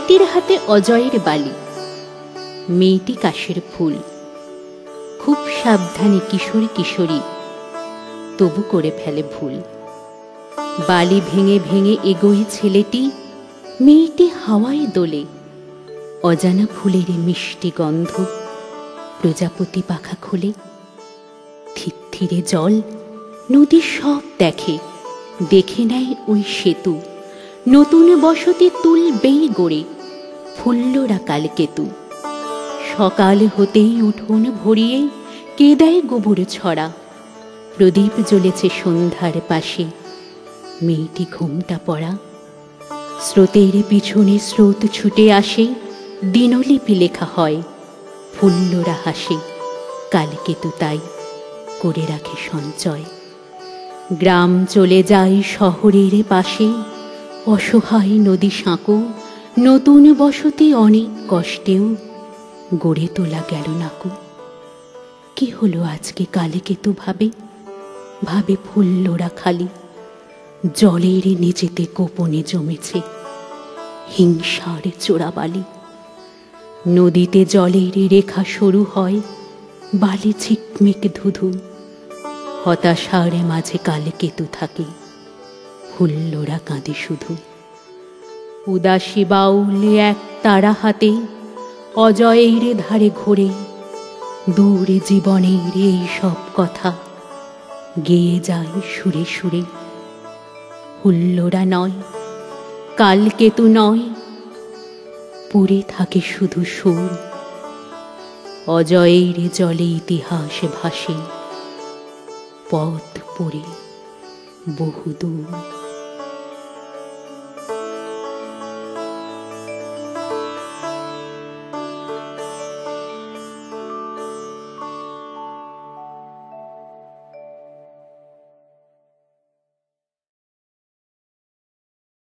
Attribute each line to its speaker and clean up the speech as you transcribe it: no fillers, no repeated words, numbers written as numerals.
Speaker 1: মেয়েটির হাতে অজয়ের বালি, মেয়েটি কাশের ফুল। খুব সাবধানে কিশোরী কিশোরী, তবু করে ফেলে ভুল। বালি ভেঙে ভেঙে এগোয় ছেলেটি, মেয়েটি হাওয়ায় দোলে। অজানা ফুলের মিষ্টি গন্ধ, প্রজাপতি পাখা খোলে। থিত্থিরে জল, নদী সব দেখে, দেখে নেয় ওই সেতু। নতুন বসতি তুলবেই গড়ে, ফুল্লরা কালকেতু। সকাল হতেই উঠোন ভরিয়ে কে দেয় গোবর ছড়া। প্রদীপ জ্বলেছে সন্ধ্যার পাশে, মেয়েটি ঘুমটা পড়া। স্রোতের পিছনে স্রোত ছুটে আসে, দিনলিপি লেখা হয়। ফুল্লরা হাসে, কালকেতু তাই করে রাখে সঞ্চয়। গ্রাম চলে যায় শহরের পাশে, অসহায় নদী সাঁকো। নতুন বসতি অনেক কষ্টেও গড়ে তোলা গেল নাকো। কি হলো আজকে কালকেতু ভাবে, ভাবে ফুল্লরা খালি। জলের নিচেতে গোপনে জমেছে হিংসার চোরাবালি। নদীতে জলের রেখা শুরু হয়, বালি ঝিকমিক ধুধু। হতাশার মাঝে কালকেতু থাকে, ফুল্লরা কাঁদে শুধু। উদাসী বাউলে এক তারা হাতে, অজয়ের ধারে ঘোরে। দূরে জীবনের এই সব কথা গেয়ে যায় সুরে সুরে। ফুল্লরা নয়, কালকেতু নয়, পুড়ে থাকে শুধু সুর। অজয়ের জলে ইতিহাস ভাসে, পথ পড়ে বহুদূর।